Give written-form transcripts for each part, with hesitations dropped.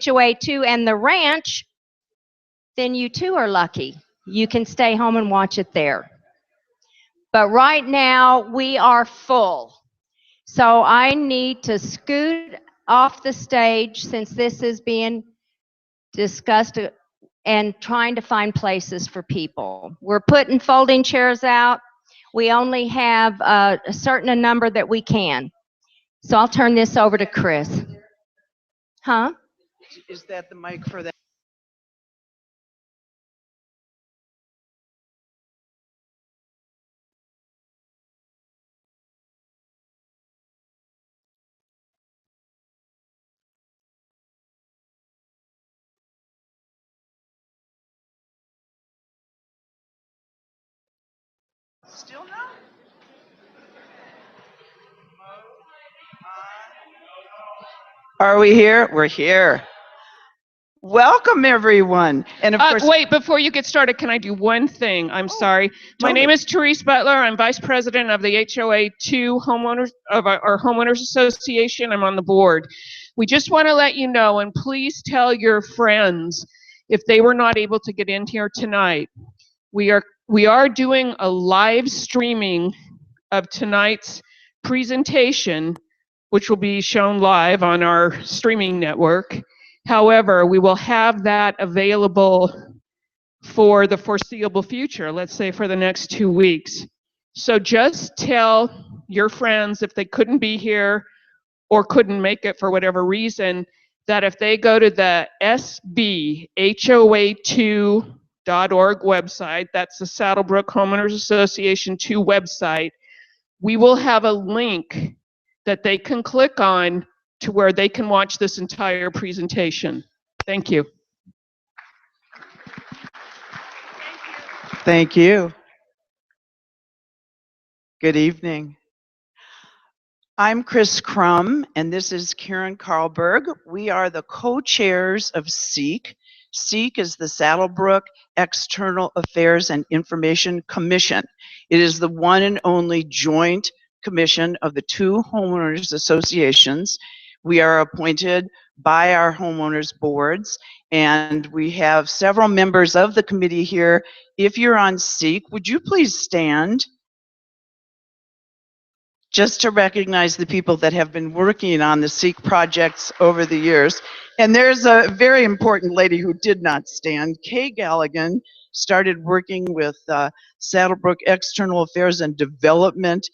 HOA2 and the ranch, then you too are lucky. You can stay home and watch it there. But right now, we are full. So I need to scoot off the stage since this is being discussed and trying to find places for people. We're putting folding chairs out. We only have a certain number that we can. So I'll turn this over to Chris. Huh? Is that the mic for that? Still no? Are we here? We're here. Welcome, everyone. And of course, wait, before you get started, can I do one thing? I'm sorry. My name is Therese Butler. I'm vice president of the HOA2 homeowners of our homeowners association. I'm on the board. We just want to let you know, and please tell your friends if they were not able to get in here tonight. We are doing a live streaming of tonight's presentation, which will be shown live on our streaming network. However, we will have that available for the foreseeable future, let's say for the next 2 weeks. So just tell your friends if they couldn't be here or couldn't make it for whatever reason, that if they go to the SBHOA2.org website, that's the SaddleBrooke Homeowners Association 2 website, we will have a link that they can click on to where they can watch this entire presentation. Thank you. thank you. Good evening. I'm Chris Crum, and this is Karen Karlberg. We are the co-chairs of SEEK. SEEK is the SaddleBrooke External Affairs and Information Commission. It is the one and only joint commission of the two homeowners associations. We are appointed by our homeowners boards, and we have several members of the committee here. If you're on SEEK, would you please stand? Just to recognize the people that have been working on the SEEK projects over the years. And there's a very important lady who did not stand. Kay Galligan started working with SaddleBrooke External Affairs and Development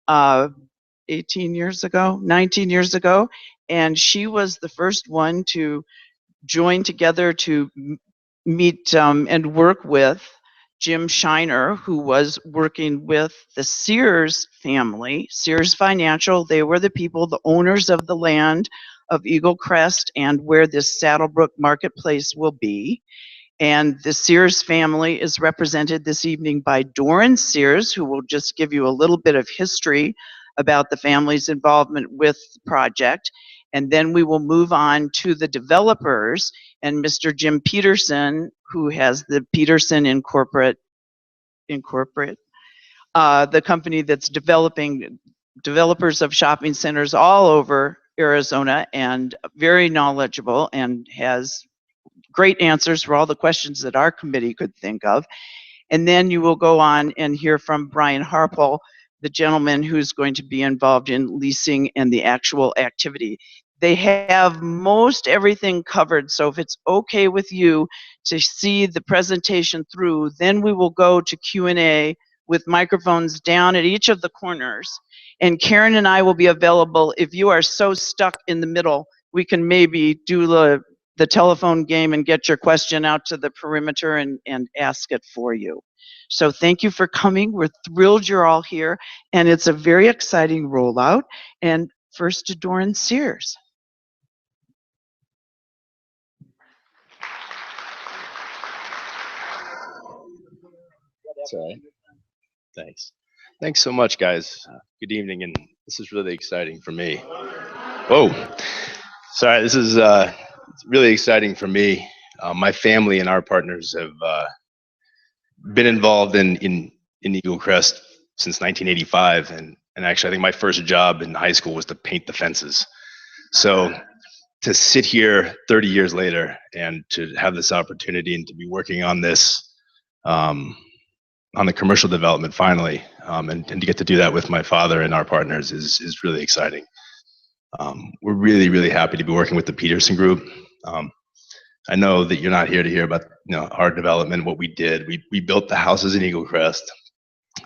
18 years ago, 19 years ago. And she was the first one to join together to meet and work with Jim Shiner, who was working with the Sears family, Sears Financial. They were the people, the owners of the land of Eagle Crest and where this SaddleBrooke marketplace will be. And the Sears family is represented this evening by Doran Sears, who will just give you a little bit of history about the family's involvement with the project. And then we will move on to the developers and Mr. Jim Peterson, who has the Peterson Incorporate, the company that's developing developers of shopping centers all over Arizona, and very knowledgeable and has great answers for all the questions that our committee could think of. And then you will go on and hear from Brian Harpel, the gentleman who's going to be involved in leasing and the actual activity. They have most everything covered, so if it's okay with you to see the presentation through, then we will go to Q&A with microphones down at each of the corners. And Karen and I will be available. If you are so stuck in the middle, we can maybe do the telephone game and get your question out to the perimeter and ask it for you. So thank you for coming. We're thrilled you're all here, and it's a very exciting rollout. And first to Doran Sears. That's all right. Thanks. Thanks so much, guys. Good evening, and this is really exciting for me. Whoa. Sorry, this is really exciting for me. My family and our partners have been involved in Eagle Crest since 1985, and actually I think my first job in high school was to paint the fences. So to sit here 30 years later and to have this opportunity and to be working on this, on the commercial development finally, and to get to do that with my father and our partners is really exciting. We're really, really happy to be working with the Peterson Group. I know that you're not here to hear about our development, what we did. We built the houses in Eagle Crest,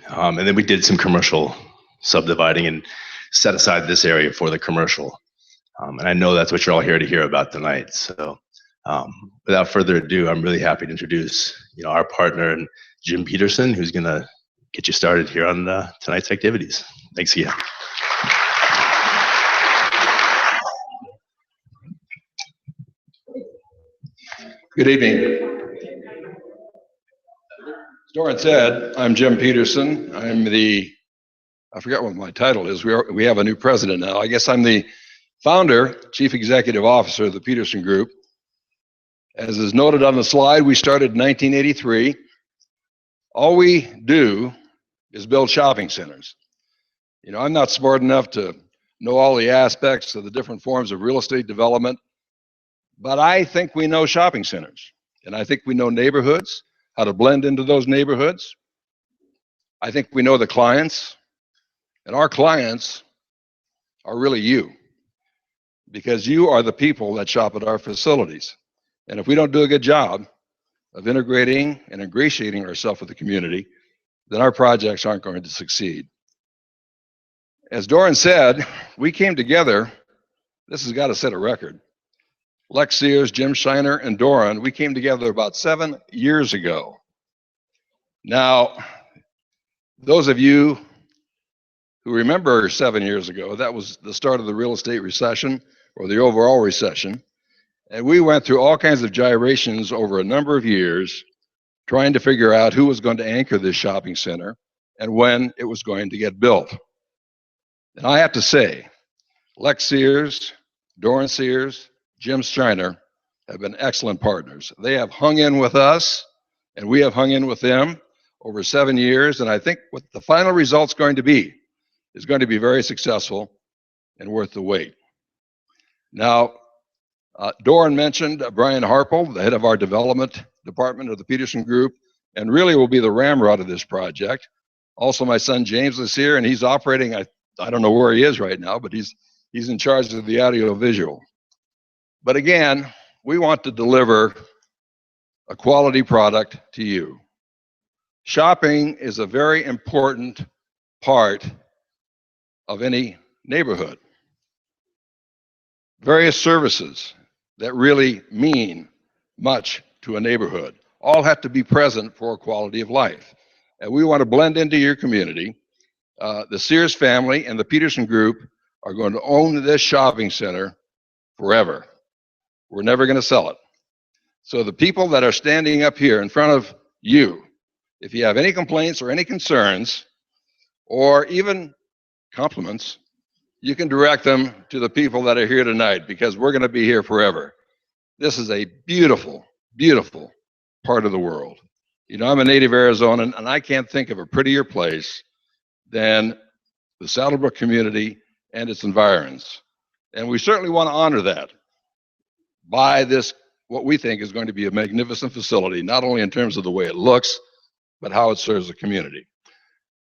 and then we did some commercial subdividing and set aside this area for the commercial. And I know that's what you're all here to hear about tonight. So without further ado, I'm really happy to introduce our partner, and Jim Peterson, who's going to get you started here on tonight's activities. Thanks again. Good evening. As Doran said, I'm Jim Peterson. I forgot what my title is. We have a new president now. I guess I'm the founder, chief executive officer of the Peterson Group. As is noted on the slide, we started in 1983. All we do is build shopping centers. I'm not smart enough to know all the aspects of the different forms of real estate development, but I think we know shopping centers, and I think we know neighborhoods, how to blend into those neighborhoods. I think we know the clients, and our clients are really you, because you are the people that shop at our facilities. And if we don't do a good job of integrating and ingratiating ourselves with the community, then our projects aren't going to succeed. As Doran said, we came together. This has got to set a record. Lex Sears, Jim Shiner, and Doran, we came together about 7 years ago. Now, those of you who remember 7 years ago, that was the start of the real estate recession, or the overall recession. And we went through all kinds of gyrations over a number of years, trying to figure out who was going to anchor this shopping center and when it was going to get built. And I have to say, Lex Sears, Doran Sears, Jim Shiner have been excellent partners. They have hung in with us, and we have hung in with them over 7 years. And I think what the final result's going to be is going to be very successful and worth the wait. Now, Doran mentioned Brian Harple, the head of our development department of the Peterson Group, and really will be the ramrod of this project. Also, my son James is here, and he's operating, I don't know where he is right now, but he's in charge of the audio visual. But again, we want to deliver a quality product to you. Shopping is a very important part of any neighborhood. Various services that really mean much to a neighborhood all have to be present for quality of life. And we want to blend into your community. The Sears family and the Peterson Group are going to own this shopping center forever. We're never going to sell it. So the people that are standing up here in front of you, if you have any complaints or any concerns, or even compliments, you can direct them to the people that are here tonight, because we're going to be here forever. This is a beautiful, beautiful part of the world. I'm a native Arizonan, and I can't think of a prettier place than the SaddleBrooke community and its environs. And we certainly want to honor that by this, what we think is going to be a magnificent facility, not only in terms of the way it looks, but how it serves the community.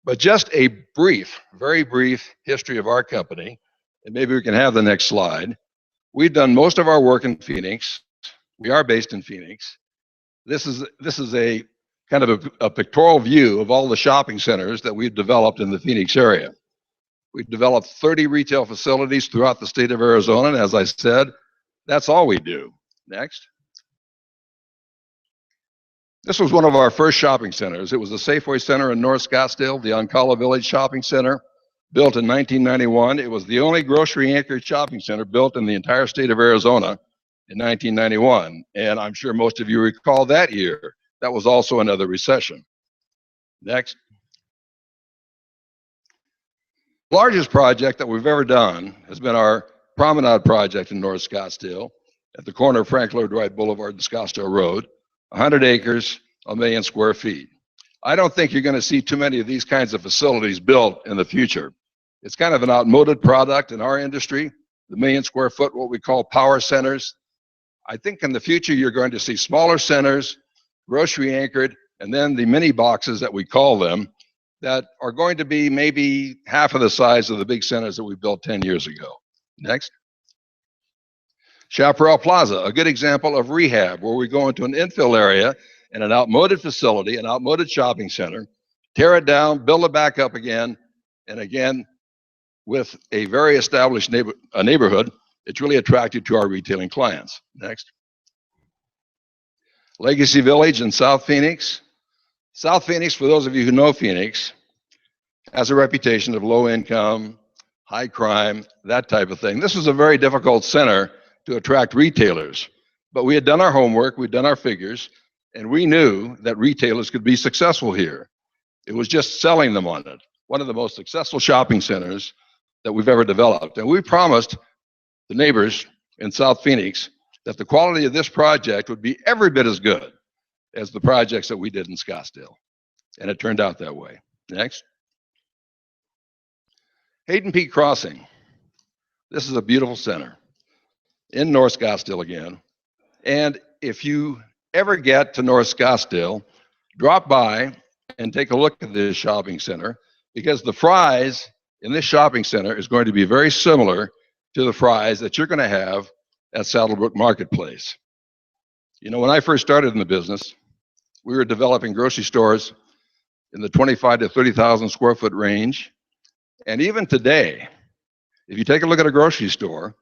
But just a brief, very brief history of our company, and maybe we can have the next slide. We've done most of our work in Phoenix. We are based in Phoenix. This is a kind of a pictorial view of all the shopping centers that we've developed in the Phoenix area. We've developed 30 retail facilities throughout the state of Arizona, and as I said, that's all we do. Next. This was one of our first shopping centers. It was the Safeway Center in North Scottsdale, the Oncala Village Shopping Center, built in 1991. It was the only grocery anchored shopping center built in the entire state of Arizona in 1991. And I'm sure most of you recall that year. That was also another recession. Next. The largest project that we've ever done has been our Promenade project in North Scottsdale at the corner of Frank Lloyd Wright Boulevard and Scottsdale Road. 100 acres, 1 million square feet. I don't think you're going to see too many of these kinds of facilities built in the future. It's kind of an outmoded product in our industry, the million square foot, what we call power centers. I think in the future, you're going to see smaller centers, grocery anchored, and then the mini boxes that we call them, that are going to be maybe half of the size of the big centers that we built 10 years ago. Next. Chaparral Plaza, a good example of rehab, where we go into an infill area in an outmoded facility, an outmoded shopping center, tear it down, build it back up again, and again, with a very established neighborhood, it's really attractive to our retailing clients. Next. Legacy Village in South Phoenix. South Phoenix, for those of you who know Phoenix, has a reputation of low income, high crime, that type of thing. This was a very difficult center to attract retailers, but we had done our homework, we'd done our figures, and we knew that retailers could be successful here. It was just selling them on it. One of the most successful shopping centers that we've ever developed. And we promised the neighbors in South Phoenix that the quality of this project would be every bit as good as the projects that we did in Scottsdale. And it turned out that way. Next. Hayden Peak Crossing. This is a beautiful center in North Scottsdale again. And if you ever get to North Scottsdale, drop by and take a look at this shopping center, because the Fry's in this shopping center is going to be very similar to the Fry's that you're going to have at SaddleBrooke Marketplace. You know, when I first started in the business, we were developing grocery stores in the 25 to 30,000 square foot range. And even today, if you take a look at a grocery store,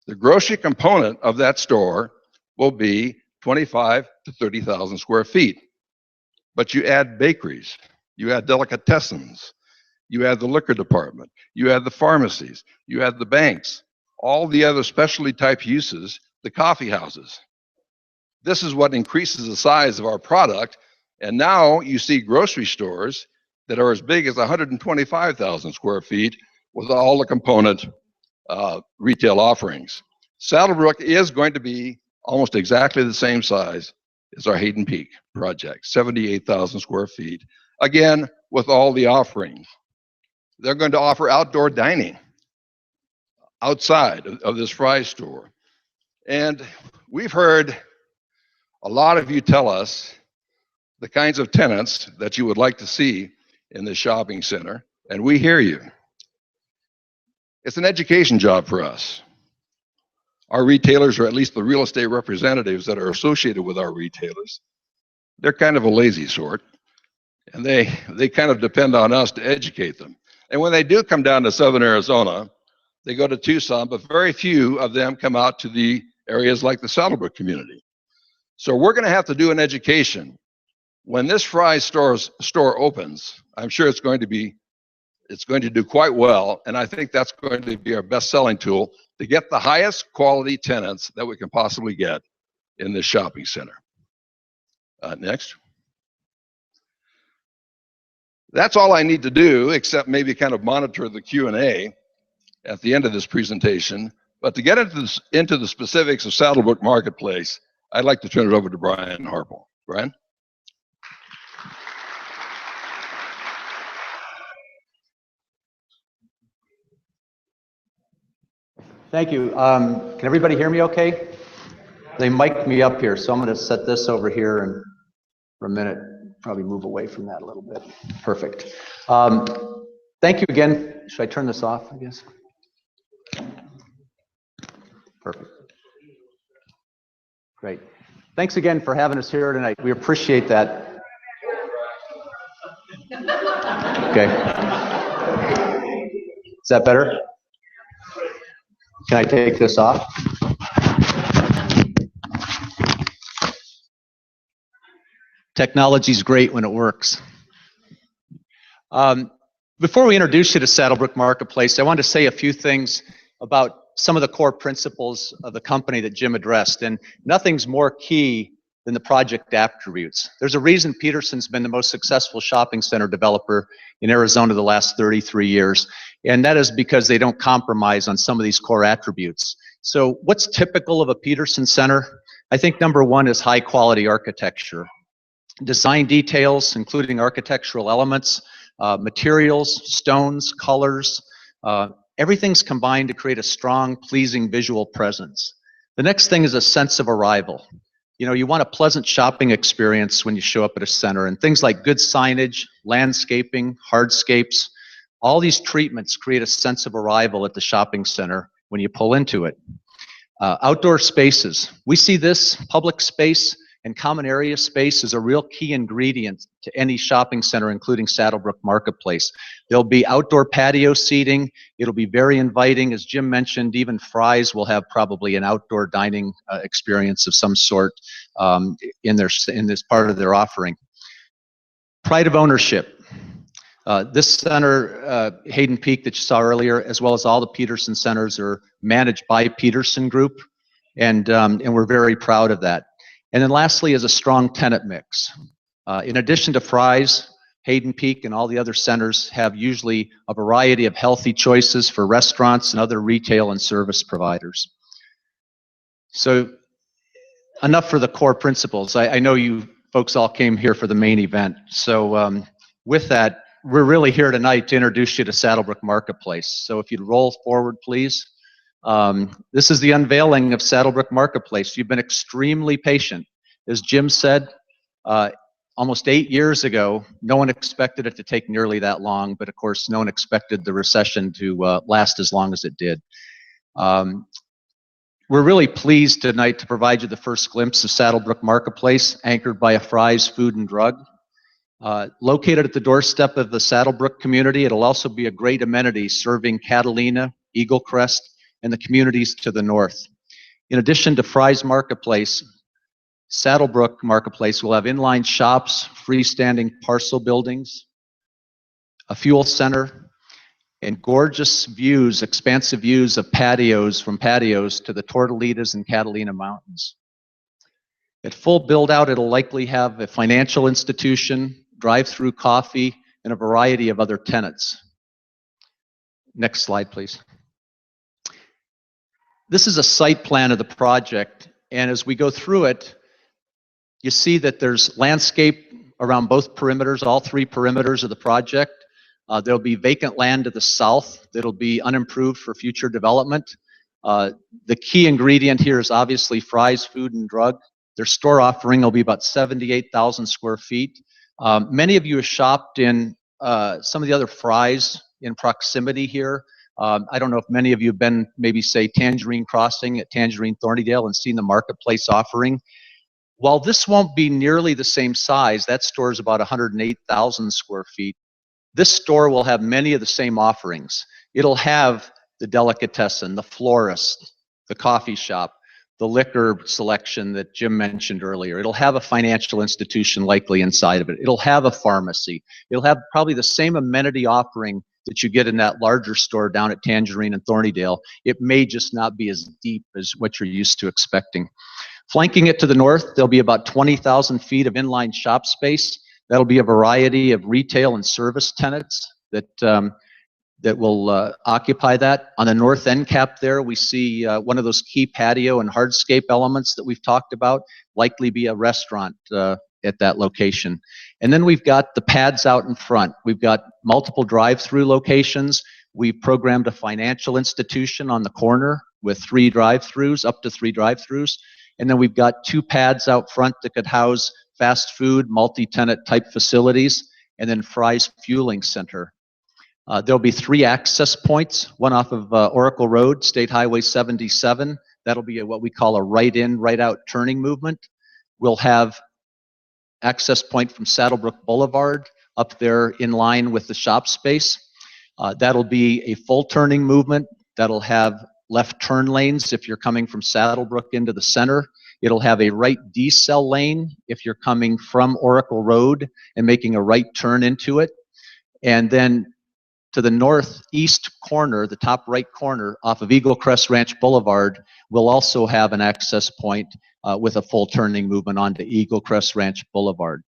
the grocery component of that store will be 25 to 30,000 square feet. But you add bakeries, you add delicatessens, you add the liquor department, you add the pharmacies, you add the banks, all the other specialty type uses, the coffee houses. This is what increases the size of our product. And now you see grocery stores that are as big as 125,000 square feet with all the component retail offerings. SaddleBrooke is going to be almost exactly the same size as our Hayden Peak project, 78,000 square feet, again, with all the offerings. They're going to offer outdoor dining outside of this Fry's store. And we've heard a lot of you tell us the kinds of tenants that you would like to see in this shopping center, and we hear you. It's an education job for us. Our retailers, or at least the real estate representatives that are associated with our retailers, they're kind of a lazy sort, and they kind of depend on us to educate them. And when they do come down to Southern Arizona, they go to Tucson, but very few of them come out to the areas like the SaddleBrooke community. So we're going to have to do an education. When this Fry's store opens, I'm sure it's going to do quite well, and I think that's going to be our best selling tool to get the highest quality tenants that we can possibly get in this shopping center. Next. That's all I need to do, except maybe kind of monitor the Q&A at the end of this presentation. But to get into the specifics of SaddleBrooke Marketplace, I'd like to turn it over to Brian Harple. Brian? Thank you. Can everybody hear me okay? They mic'd me up here, so I'm going to set this over here and for a minute, probably move away from that a little bit. Perfect. Thank you again. Should I turn this off, I guess? Perfect. Great. Thanks again for having us here tonight. We appreciate that. Okay. Is that better? Can I take this off? Technology's great when it works. Before we introduce you to SaddleBrooke Marketplace, I want to say a few things about some of the core principles of the company that Jim addressed. And nothing's more key than the project attributes. There's a reason Peterson's been the most successful shopping center developer in Arizona the last 33 years. And that is because they don't compromise on some of these core attributes. So what's typical of a Peterson center? I think number one is high quality architecture. Design details, including architectural elements, materials, stones, colors, everything's combined to create a strong, pleasing visual presence. The next thing is a sense of arrival. You want a pleasant shopping experience when you show up at a center, and things like good signage, landscaping, hardscapes, all these treatments create a sense of arrival at the shopping center when you pull into it. Outdoor spaces. We see this public space and common area space is a real key ingredient to any shopping center, including SaddleBrooke Marketplace. There'll be outdoor patio seating. It'll be very inviting. As Jim mentioned, even Fry's will have probably an outdoor dining experience of some sort in this part of their offering. Pride of ownership. This center, Hayden Peak that you saw earlier, as well as all the Peterson centers, are managed by Peterson Group, and we're very proud of that. And then lastly is a strong tenant mix. In addition to Fry's, Hayden Peak and all the other centers have usually a variety of healthy choices for restaurants and other retail and service providers. So enough for the core principles. I know you folks all came here for the main event. So with that, we're really here tonight to introduce you to SaddleBrooke Marketplace. So if you'd roll forward, please. This is the unveiling of SaddleBrooke Marketplace. You've been extremely patient. As Jim said, almost 8 years ago, no one expected it to take nearly that long, but of course, no one expected the recession to last as long as it did. We're really pleased tonight to provide you the first glimpse of SaddleBrooke Marketplace, anchored by a Fry's Food and Drug. Located at the doorstep of the SaddleBrooke community, it'll also be a great amenity serving Catalina, Eagle Crest, and the communities to the north. In addition to Fry's Marketplace, SaddleBrooke Marketplace will have inline shops, freestanding parcel buildings, a fuel center, and gorgeous views, expansive views of patios, from patios to the Tortolitas and Catalina Mountains. At full build out, it'll likely have a financial institution, drive-through coffee, and a variety of other tenants. Next slide, please. This is a site plan of the project, and as we go through it, you see that there's landscape around both perimeters, all three perimeters of the project. There'll be vacant land to the south that'll be unimproved for future development. The key ingredient here is obviously Fry's Food and Drug. Their store offering will be about 78,000 square feet. Many of you have shopped in some of the other Fry's in proximity here. I don't know if many of you have been, maybe say Tangerine Crossing at Tangerine Thornydale and seen the marketplace offering. While this won't be nearly the same size, that store is about 108,000 square feet. This store will have many of the same offerings. It'll have the delicatessen, the florist, the coffee shop, the liquor selection that Jim mentioned earlier. It'll have a financial institution likely inside of it. It'll have a pharmacy. It'll have probably the same amenity offering that you get in that larger store down at Tangerine and Thornydale. It may just not be as deep as what you're used to expecting. Flanking it to the north, there'll be about 20,000 feet of inline shop space. That'll be a variety of retail and service tenants that will occupy that. On the north end cap there, we see one of those key patio and hardscape elements that we've talked about, likely be a restaurant at that location. And then we've got the pads out in front. We've got multiple drive-through locations. We've programmed a financial institution on the corner with 3 drive-throughs, up to 3 drive-throughs. And then we've got 2 pads out front that could house fast food, multi-tenant type facilities, and then Fry's Fueling Center. There'll be 3 access points, one off of Oracle Road, State Highway 77. That'll be what we call a right-in, right-out turning movement. We'll have access point from SaddleBrooke Boulevard up there in line with the shop space. That'll be a full turning movement. That'll have left turn lanes if you're coming from SaddleBrooke into the center. It'll have a right decel lane if you're coming from Oracle Road and making a right turn into it. And then to the northeast corner, the top right corner off of Eagle Crest Ranch Boulevard, will also have an access point with a full turning movement onto Eagle Crest Ranch Boulevard.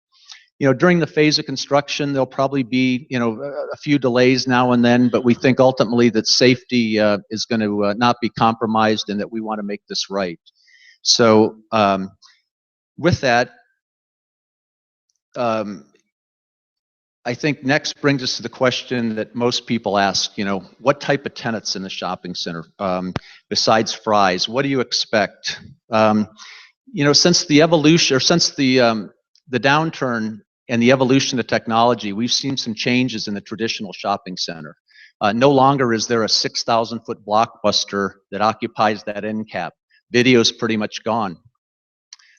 During the phase of construction, there'll probably be, a few delays now and then, but we think ultimately that safety is going to not be compromised and that we want to make this right. So with that, I think next brings us to the question that most people ask, what type of tenants in the shopping center besides Fry's? What do you expect? Since the evolution, or since the downturn and the evolution of technology, we've seen some changes in the traditional shopping center. No longer is there a 6,000-foot blockbuster that occupies that end cap. Video's pretty much gone.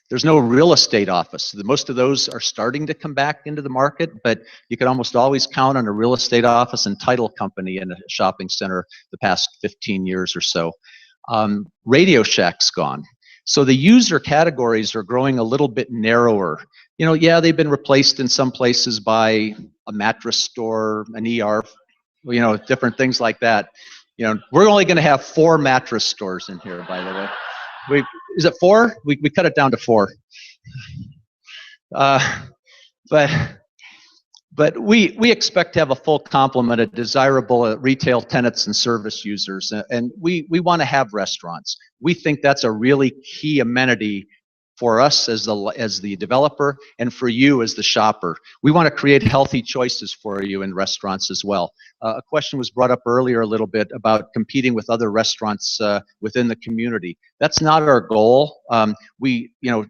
There's no real estate office. Most of those are starting to come back into the market, but you can almost always count on a real estate office and title company in a shopping center the past 15 years or so. Radio Shack's gone. So the user categories are growing a little bit narrower. Yeah, they've been replaced in some places by a mattress store, an ER, different things like that. We're only going to have 4 mattress stores in here, by the way. Is it 4? We cut it down to 4. But we expect to have a full complement of desirable retail tenants and service users, and we want to have restaurants. We think that's a really key amenity for us as the developer and for you as the shopper. We want to create healthy choices for you in restaurants as well. A question was brought up earlier a little bit about competing with other restaurants within the community. That's not our goal.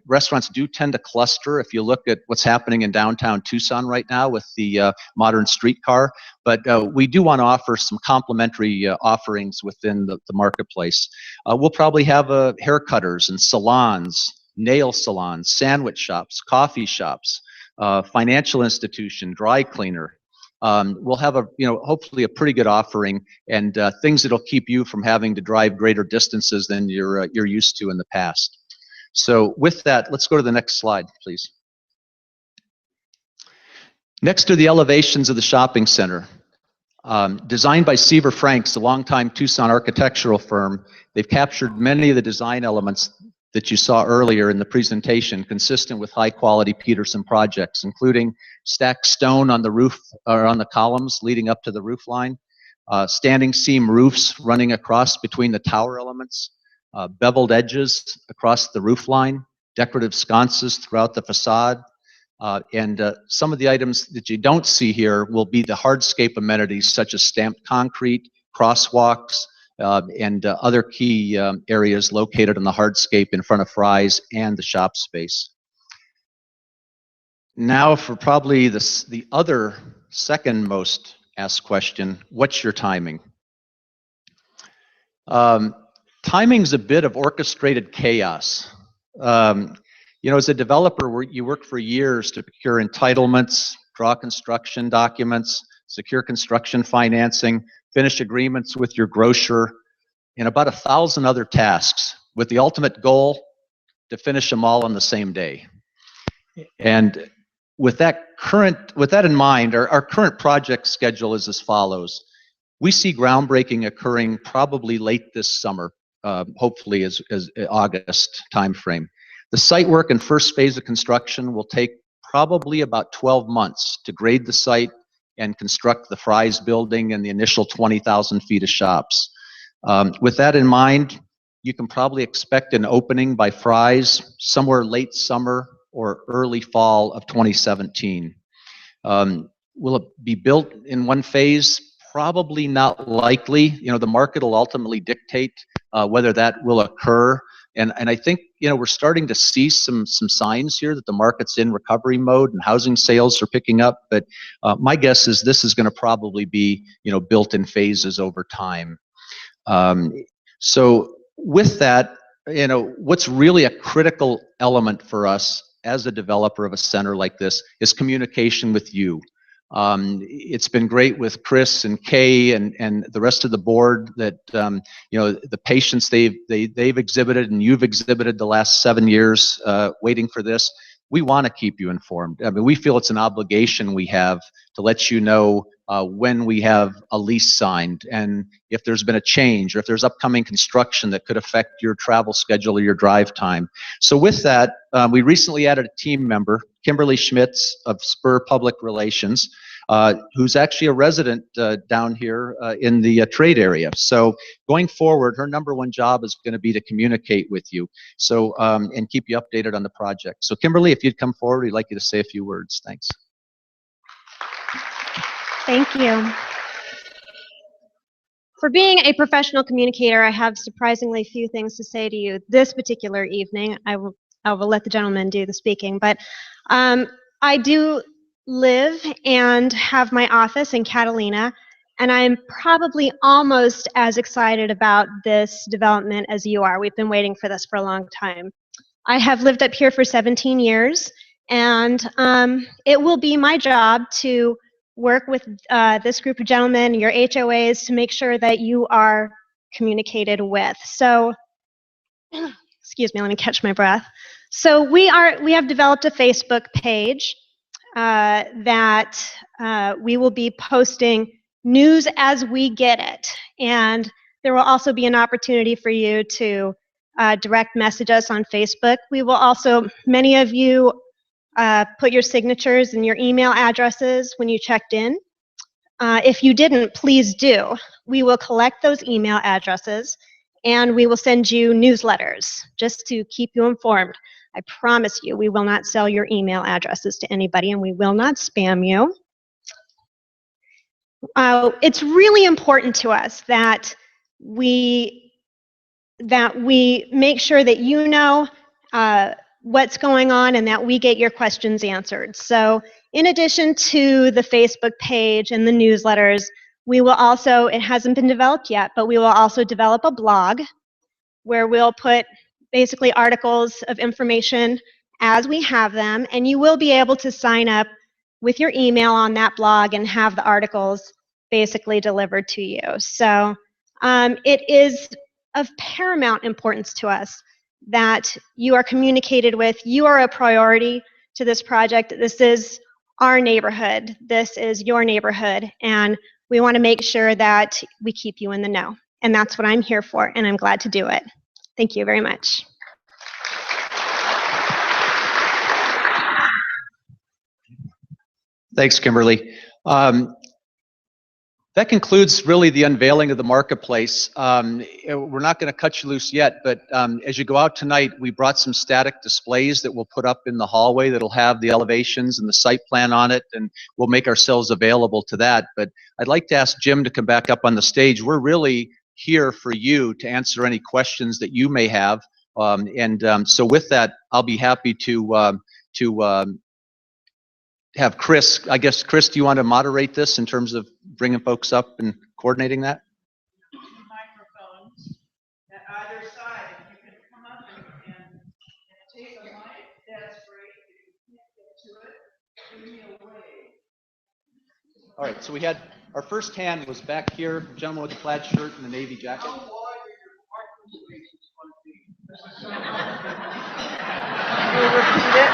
Restaurants do tend to cluster if you look at what's happening in downtown Tucson right now with the modern streetcar, but we do want to offer some complementary offerings within the marketplace. We'll probably have haircutters and salons, nail salons, sandwich shops, coffee shops, financial institution, dry cleaner. We'll have hopefully a pretty good offering and things that'll keep you from having to drive greater distances than you're used to in the past. So with that, let's go to the next slide, please. Next are the elevations of the shopping center. Designed by Seaver Franks, a longtime Tucson architectural firm, they've captured many of the design elements that you saw earlier in the presentation, consistent with high-quality Peterson projects, including stacked stone on the roof or on the columns leading up to the roof line, standing seam roofs running across between the tower elements, beveled edges across the roof line, decorative sconces throughout the facade, and some of the items that you don't see here will be the hardscape amenities such as stamped concrete, crosswalks, and other key areas located on the hardscape in front of Fry's and the shop space. Now for probably the other second most asked question, what's your timing? Timing's a bit of orchestrated chaos. As a developer, you work for years to procure entitlements, draw construction documents, secure construction financing, finish agreements with your grocer, and about 1,000 other tasks with the ultimate goal to finish them all on the same day. And with that in mind, our current project schedule is as follows. We see groundbreaking occurring probably late this summer, hopefully as August timeframe. The site work and first phase of construction will take probably about 12 months to grade the site and construct the Fry's building and the initial 20,000 feet of shops. With that in mind, you can probably expect an opening by Fry's somewhere late summer or early fall of 2017. Will it be built in one phase? Probably not likely. The market will ultimately dictate whether that will occur. And I think, we're starting to see some signs here that the market's in recovery mode and housing sales are picking up. But my guess is this is going to probably be, built in phases over time. So with that, what's really a critical element for us as a developer of a center like this is communication with you. It's been great with Chris and Kay and the rest of the board that the patience they've exhibited and you've exhibited the last 7 years waiting for this. We want to keep you informed. I mean, we feel it's an obligation we have to let you know when we have a lease signed and if there's been a change or if there's upcoming construction that could affect your travel schedule or your drive time. So with that, we recently added a team member, Kimberly Schmitz of Spur Public Relations, who's actually a resident down here in the trade area. So going forward, her #1 job is going to be to communicate with you and keep you updated on the project. So Kimberly, if you'd come forward, we'd like you to say a few words. Thanks. Thank you. For being a professional communicator, I have surprisingly few things to say to you this particular evening. I will let the gentleman do the speaking, but I do live and have my office in Catalina, and I'm probably almost as excited about this development as you are. We've been waiting for this for a long time. I have lived up here for 17 years, and it will be my job to work with this group of gentlemen, your HOAs, to make sure that you are communicated with. So, excuse me, let me catch my breath. So we have developed a Facebook page that we will be posting news as we get it. And there will also be an opportunity for you to direct message us on Facebook. We will also, many of you put your signatures and your email addresses when you checked in. If you didn't, please do. We will collect those email addresses and we will send you newsletters just to keep you informed. I promise you, we will not sell your email addresses to anybody and we will not spam you. It's really important to us that we make sure that you know what's going on and that we get your questions answered. So in addition to the Facebook page and the newsletters, we will also, it hasn't been developed yet, but we will also develop a blog where we'll put basically articles of information as we have them, and you will be able to sign up with your email on that blog and have the articles basically delivered to you. So it is of paramount importance to us that you are communicated with. You are a priority to this project. This is our neighborhood. This is your neighborhood. And we want to make sure that we keep you in the know. And that's what I'm here for, and I'm glad to do it. Thank you very much. Thanks, Kimberly. That concludes really the unveiling of the marketplace. We're not going to cut you loose yet, but as you go out tonight, we brought some static displays that we'll put up in the hallway that'll have the elevations and the site plan on it, and we'll make ourselves available to that. But I'd like to ask Jim to come back up on the stage. We're really here for you to answer any questions that you may have. So with that, I'll be happy to have Chris. I guess, Chris, do you want to moderate this in terms of bringing folks up and coordinating that? Microphones at either side. You can come up and take a mic. That's great. If you can't get to it, give me a wave. All right, so we had our first hand was back here, gentleman with the plaid shirt and the navy jacket. How wide are your parking spaces going to be? Can you repeat it?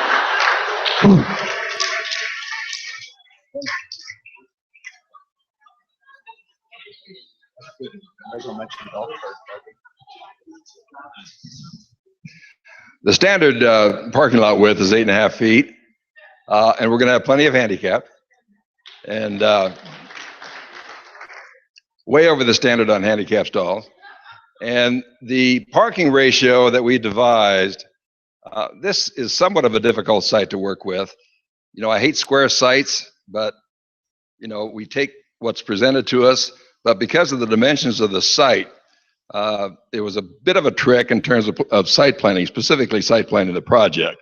The standard parking lot width is 8.5 feet, and we're going to have plenty of handicap, and way over the standard on handicap stalls. And the parking ratio that we devised, this is somewhat of a difficult site to work with. You know, I hate square sites, but you know, we take what's presented to us. But because of the dimensions of the site, it was a bit of a trick in terms of site planning, specifically site planning the project.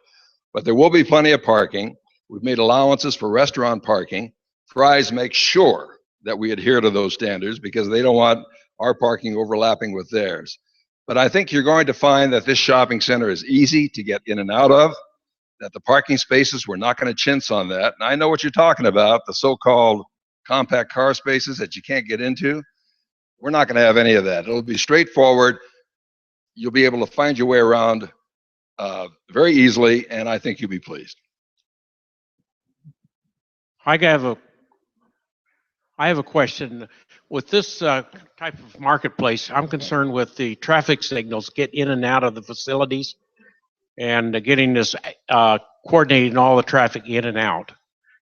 But there will be plenty of parking. We've made allowances for restaurant parking. Fry's makes sure that we adhere to those standards because they don't want our parking overlapping with theirs. But I think you're going to find that this shopping center is easy to get in and out of, that the parking spaces, we're not going to chintz on that. And I know what you're talking about, the so-called compact car spaces that you can't get into. We're not going to have any of that. It'll be straightforward. You'll be able to find your way around very easily, and I think you'll be pleased. I have a question. With this type of marketplace, I'm concerned with the traffic signals get in and out of the facilities and getting this coordinating all the traffic in and out.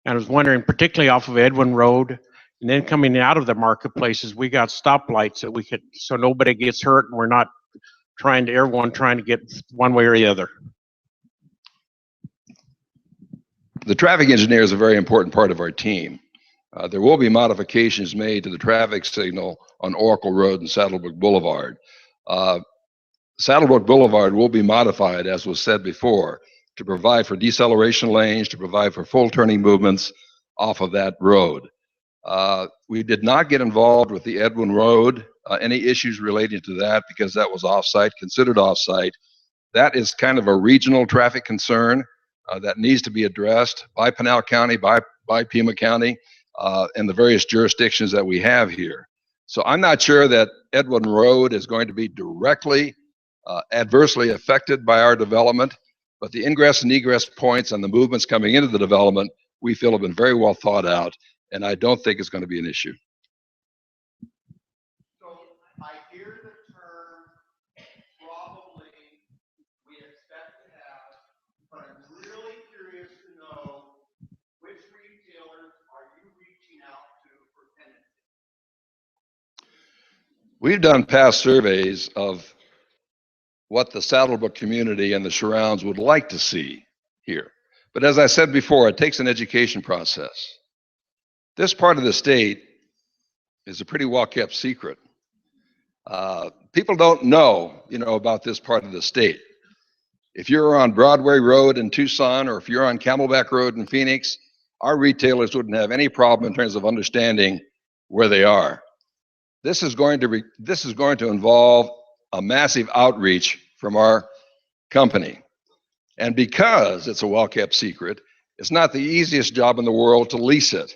And I was wondering, particularly off of Edwin Road, and then coming out of the marketplaces, we got stoplights that we could, so nobody gets hurt, and we're not everyone trying to get one way or the other. The traffic engineer is a very important part of our team. there will be modifications made to the traffic signal on Oracle Road and SaddleBrooke Boulevard. SaddleBrooke Boulevard will be modified, as was said before, to provide for deceleration lanes, to provide for full turning movements off of that road. We did not get involved with the Edwin Road, any issues relating to that, because that was off-site, considered off-site. That is kind of a regional traffic concern that needs to be addressed by Pinal County, by Pima County, and the various jurisdictions that we have here. So I'm not sure that Edwin Road is going to be directly adversely affected by our development, but the ingress and egress points and the movements coming into the development, we feel have been very well thought out, and I don't think it's going to be an issue. So I hear the term probably we expect to have, but I'm really curious to know which retailers are you reaching out to for tenants? We've done past surveys of what the SaddleBrooke community and the surrounds would like to see here. But as I said before, it takes an education process. This part of the state is a pretty well-kept secret. People don't know, about this part of the state. If you're on Broadway Road in Tucson, or if you're on Camelback Road in Phoenix, our retailers wouldn't have any problem in terms of understanding where they are. This is going to involve a massive outreach from our company. And because it's a well-kept secret, it's not the easiest job in the world to lease it.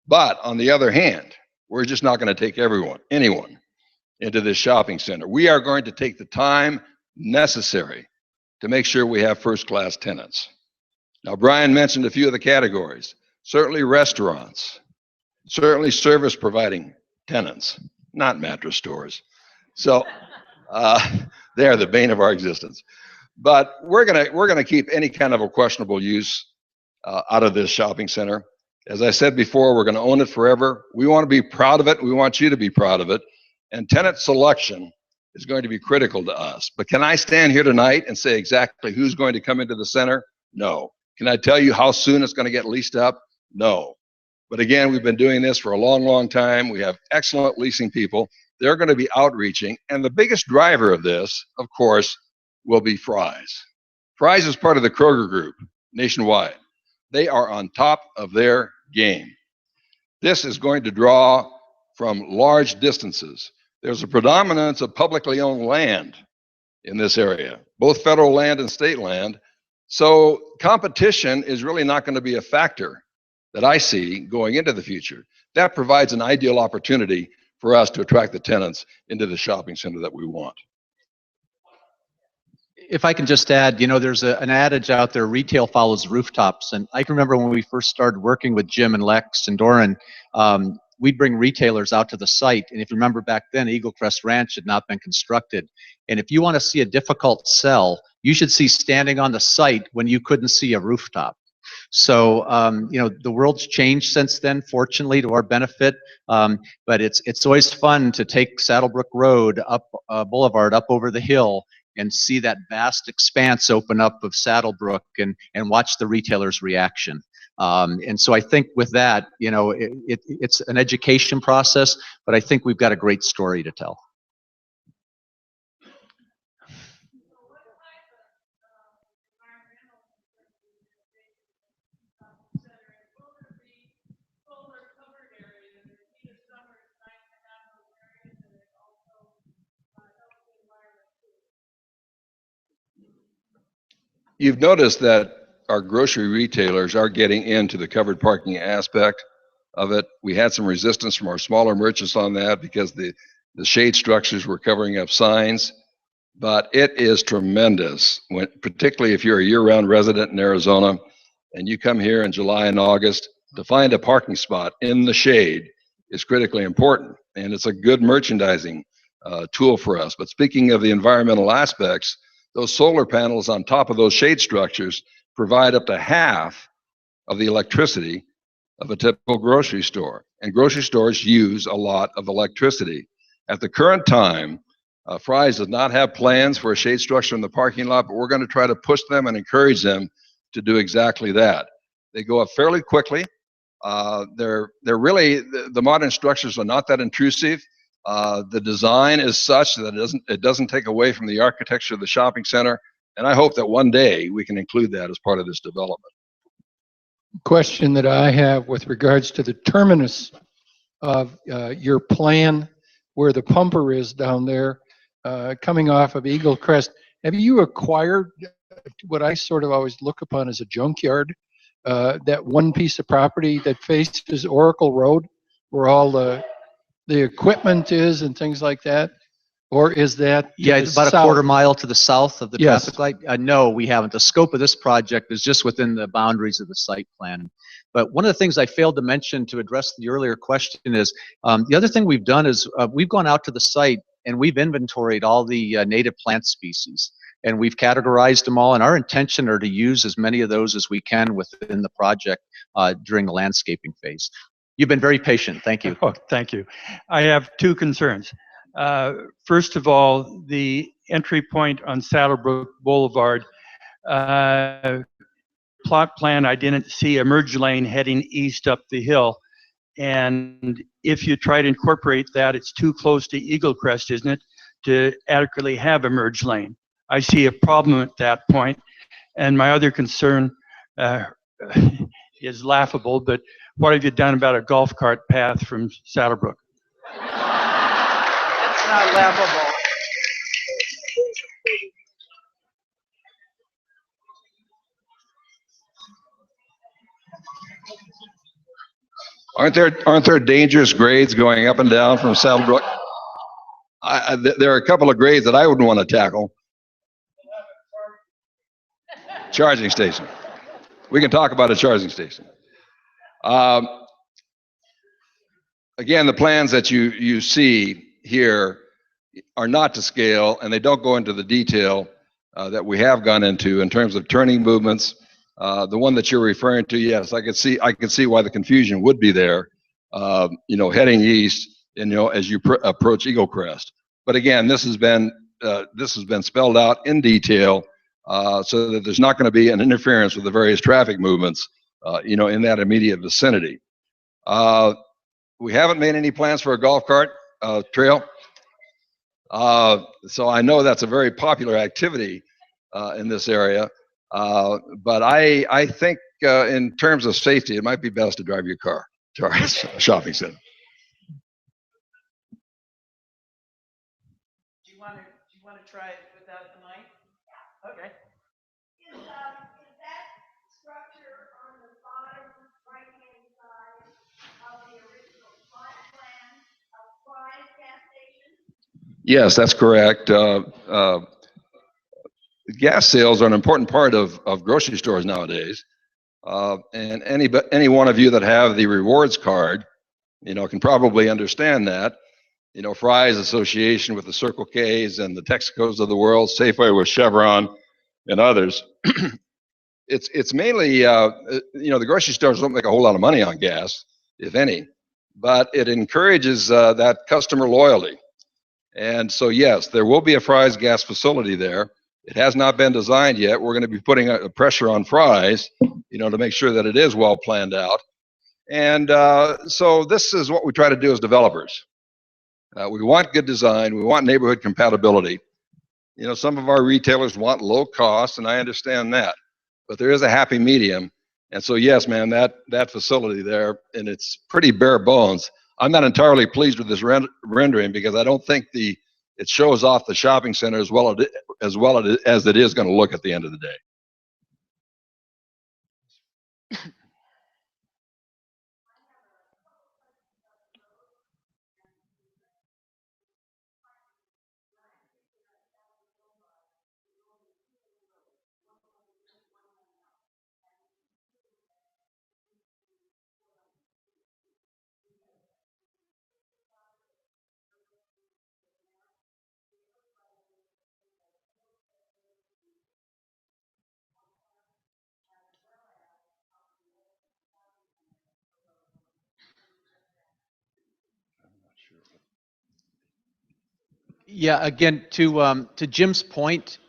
But on the other hand, we're just not going to take anyone into this shopping center. We are going to take the time necessary to make sure we have first-class tenants. Now, Brian mentioned a few of the categories. Certainly restaurants, certainly service-providing tenants, not mattress stores. So they are the bane of our existence. But we're gonna keep any kind of a questionable use out of this shopping center. As I said before, we're going to own it forever. We want to be proud of it. We want you to be proud of it. And tenant selection is going to be critical to us. But can I stand here tonight and say exactly who's going to come into the center? No. Can I tell you how soon it's going to get leased up? No. But again, we've been doing this for a long, long time. We have excellent leasing people. They're going to be outreaching. And the biggest driver of this, of course, will be Fry's. Fry's is part of the Kroger Group nationwide. They are on top of their game. This is going to draw from large distances. There's a predominance of publicly owned land in this area, both federal land and state land. So competition is really not going to be a factor that I see going into the future. That provides an ideal opportunity for us to attract the tenants into the shopping center that we want. If I can just add, there's an adage out there, retail follows rooftops. And I can remember when we first started working with Jim and Lex and Doran, we'd bring retailers out to the site. And if you remember back then, Eagle Crest Ranch had not been constructed. And if you want to see a difficult sell, you should see standing on the site when you couldn't see a rooftop. So, the world's changed since then, fortunately, to our benefit. But it's always fun to take SaddleBrooke Road up Boulevard up over the hill and see that vast expanse open up of SaddleBrooke and watch the retailers' reaction. And so I think with that, it's an education process, but I think we've got a great story to tell. You've noticed that our grocery retailers are getting into the covered parking aspect of it. We had some resistance from our smaller merchants on that because the shade structures were covering up signs, but it is tremendous, particularly if you're a year-round resident in Arizona and you come here in July and August, to find a parking spot in the shade is critically important, and it's a good merchandising tool for us. But speaking of the environmental aspects, those solar panels on top of those shade structures provide up to half of the electricity of a typical grocery store. And grocery stores use a lot of electricity. At the current time, Fry's does not have plans for a shade structure in the parking lot, but we're going to try to push them and encourage them to do exactly that. They go up fairly quickly. They're really, the modern structures are not that intrusive. The design is such that it doesn't take away from the architecture of the shopping center. And I hope that one day we can include that as part of this development. Question that I have with regards to the terminus of your plan where the pumper is down there, coming off of Eagle Crest. Have you acquired what I sort of always look upon as a junkyard, that one piece of property that faces Oracle Road where all the equipment is and things like that? Or is that Yeah, to the about a south? quarter mile to the south of the Yes. traffic light. No, we haven't. The scope of this project is just within the boundaries of the site plan. But one of the things I failed to mention to address the earlier question is, the other thing we've done is we've gone out to the site and we've inventoried all the native plant species. And we've categorized them all, and our intention are to use as many of those as we can within the project during the landscaping phase. You've been very patient. Thank you. Oh, thank you. I have two concerns. First of all, the entry point on SaddleBrooke Boulevard, plot plan, I didn't see a merge lane heading east up the hill. And if you try to incorporate that, it's too close to Eagle Crest, isn't it, to adequately have a merge lane? I see a problem at that point. And my other concern is laughable, but what have you done about a golf cart path from SaddleBrooke? It's not laughable. Aren't there dangerous grades going up and down from SaddleBrooke? There are a couple of grades that I wouldn't want to tackle. Charging station. We can talk about a charging station. Again, the plans that you see here are not to scale, and they don't go into the detail that we have gone into in terms of turning movements. The one that you're referring to, yes, I could see why the confusion would be there. Heading east, and as you approach Eagle Crest. But again, this has been spelled out in detail, so that there's not going to be an interference with the various traffic movements, in that immediate vicinity. We haven't made any plans for a golf cart trail. So I know that's a very popular activity in this area. But I think in terms of safety, it might be best to drive your car to our shopping center. Do you want to try it without the mic? Okay. Is that structure on the bottom right-hand side of the original plot plan a Fry's gas station? Yes, that's correct. Gas sales are an important part of grocery stores nowadays. And any one of you that have the rewards card, can probably understand that. Fry's association with the Circle K's and the Texacos of the world, Safeway with Chevron and others. It's mainly, the grocery stores don't make a whole lot of money on gas, if any, but it encourages that customer loyalty. And so, yes, there will be a Fry's gas facility there. It has not been designed yet. We're going to be putting a pressure on Fry's, to make sure that it is well planned out. And so this is what we try to do as developers. We want good design. We want neighborhood compatibility. Some of our retailers want low cost, and I understand that. But there is a happy medium. And so, yes, man, that facility there, and it's pretty bare bones. I'm not entirely pleased with this rendering because I don't think it shows off the shopping center as well as it is going to look at the end of the day. Yeah, again, to Jim's point,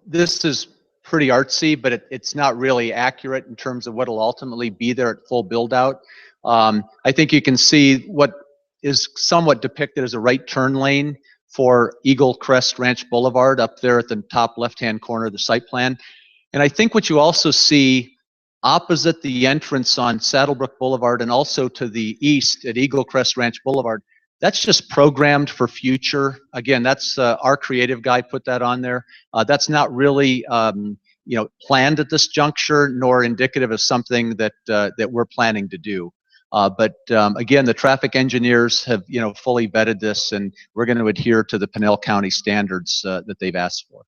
this is pretty artsy, but it's not really accurate in terms of what will ultimately be there at full build out. I think you can see what is somewhat depicted as a right turn lane for Eagle Crest Ranch Boulevard up there at the top left-hand corner of the site plan. And I think what you also see opposite the entrance on SaddleBrooke Boulevard and also to the east at Eagle Crest Ranch Boulevard, that's just programmed for future. Again, that's our creative guy put that on there. That's not really planned at this juncture, nor indicative of something that we're planning to do. But again, the traffic engineers have fully vetted this, and we're going to adhere to the Pinell County standards that they've asked for.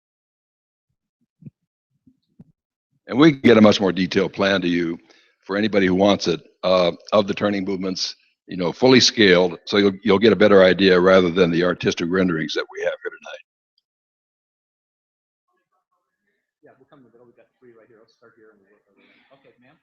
And we can get a much more detailed plan to you for anybody who wants it of the turning movements, fully scaled, so you'll get a better idea rather than the artistic renderings that we have here tonight. Yeah, we'll come in the middle. We've got 3 right here. Let's start here and we'll work our way in. Okay, ma'am.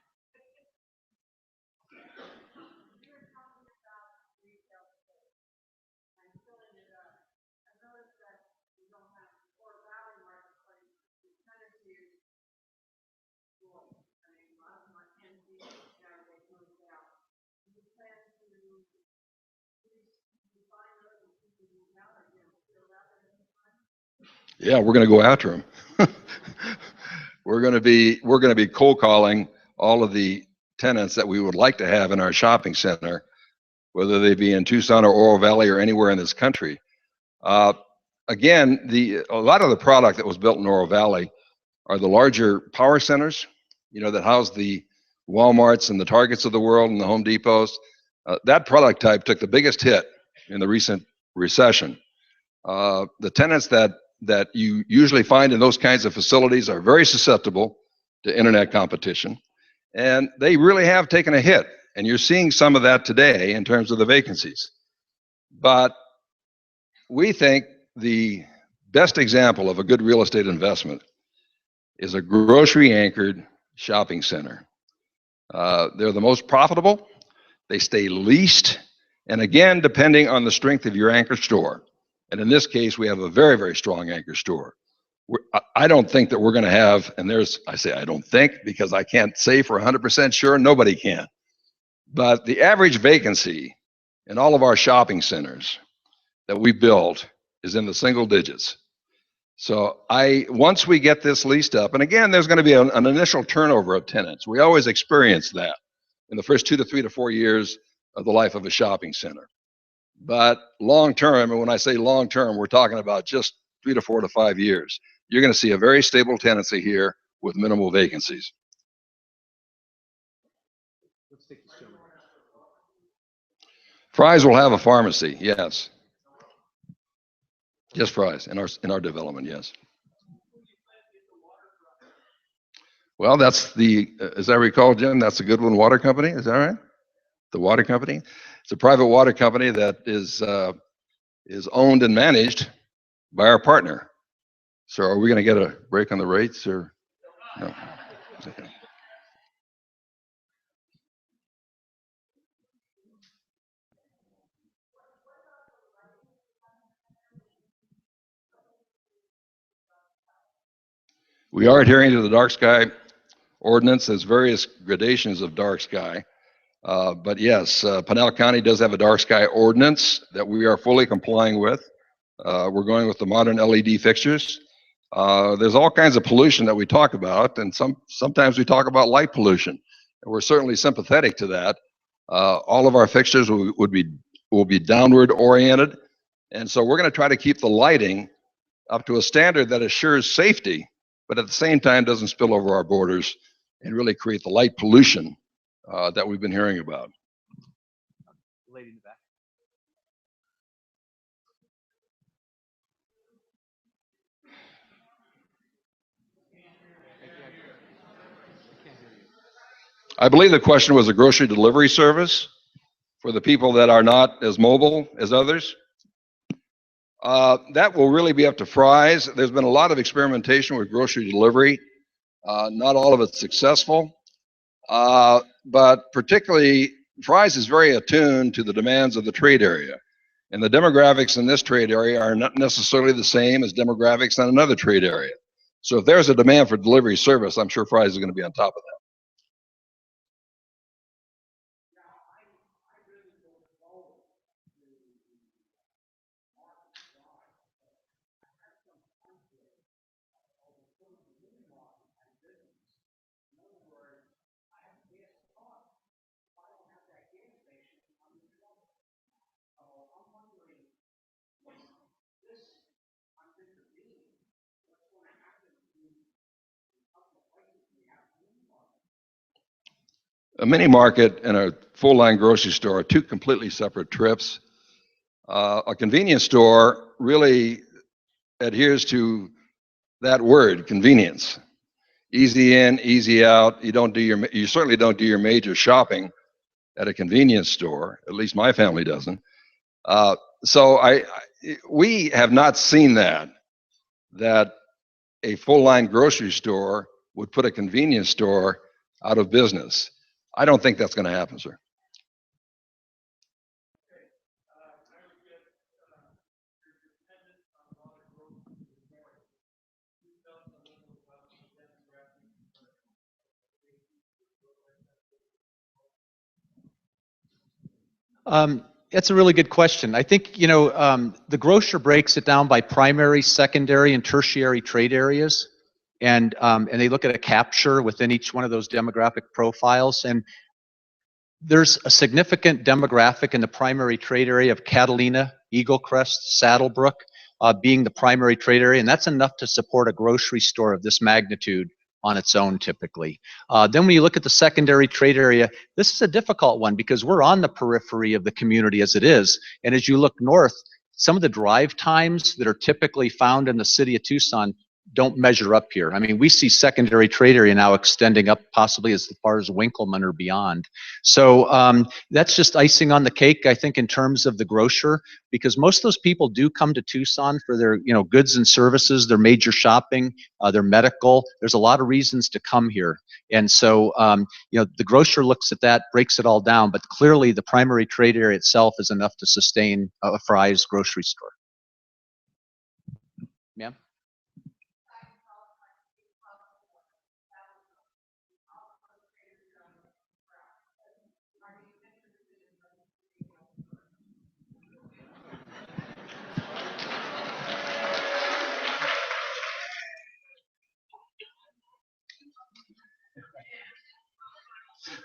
Yeah, we're going to go after them. We're going to be cold calling all of the tenants that we would like to have in our shopping center, whether they be in Tucson or Oro Valley or anywhere in this country. Again, a lot of the product that was built in Oro Valley are the larger power centers, that house the Walmarts and the Targets of the world and the Home Depots. That product type took the biggest hit in the recent recession. The tenants that you usually find in those kinds of facilities are very susceptible to internet competition, and they really have taken a hit. And you're seeing some of that today in terms of the vacancies. But we think the best example of a good real estate investment is a grocery-anchored shopping center. They're the most profitable. They stay leased. And again, depending on the strength of your anchor store. And in this case, we have a very, very strong anchor store. I don't think that we're going to have, and I say I don't think because I can't say for 100% sure, nobody can. But the average vacancy in all of our shopping centers that we build is in the single digits. So once we get this leased up, and again, there's going to be an initial turnover of tenants. We always experience that in the first 2 to 3 to 4 years of the life of a shopping center. But long term, and when I say long term, we're talking about just 3 to 4 to 5 years. You're going to see a very stable tenancy here with minimal vacancies. Let's take this gentleman. Fry's will have a pharmacy, yes. Just Fry's in our development, yes. Well, that's as I recall, Jim, that's a good one, water company, is that right? The water company? It's a private water company that is owned and managed by our partner. So are we going to get a break on the rates or no? Okay. We are adhering to the dark sky ordinance. There's various gradations of dark sky. But yes, Pinell County does have a dark sky ordinance that we are fully complying with. We're going with the modern LED fixtures. There's all kinds of pollution that we talk about, and sometimes we talk about light pollution. And we're certainly sympathetic to that. All of our fixtures will be downward oriented. And so we're going to try to keep the lighting up to a standard that assures safety, but at the same time doesn't spill over our borders and really create the light pollution that we've been hearing about. Lady in the back. I believe the question was a grocery delivery service for the people that are not as mobile as others. That will really be up to Fry's. There's been a lot of experimentation with grocery delivery. Not all of it's successful, but particularly Fry's is very attuned to the demands of the trade area. And the demographics in this trade area are not necessarily the same as demographics in another trade area. So if there's a demand for delivery service, I'm sure Fry's is going to be on top of that. A mini market and a full-line grocery store are two completely separate trips. A convenience store really adheres to that word, convenience. Easy in, easy out. You certainly don't do your major shopping at a convenience store. At least my family doesn't. We have not seen that a full-line grocery store would put a convenience store out of business. I don't think that's going to happen, sir. It's a really good question. I think, the grocer breaks it down by primary, secondary, and tertiary trade areas. And they look at a capture within each one of those demographic profiles. And there's a significant demographic in the primary trade area of Catalina, Eagle Crest, SaddleBrooke being the primary trade area. And that's enough to support a grocery store of this magnitude on its own typically. Then when you look at the secondary trade area, this is a difficult one because we're on the periphery of the community as it is. And as you look north, some of the drive times that are typically found in the city of Tucson don't measure up here. I mean, we see secondary trade area now extending up possibly as far as Winkleman or beyond. So that's just icing on the cake, I think, in terms of the grocer, because most of those people do come to Tucson for their, goods and services, their major shopping, their medical. There's a lot of reasons to come here. And so, the grocer looks at that, breaks it all down, but clearly the primary trade area itself is enough to sustain a Fry's grocery store. Ma'am?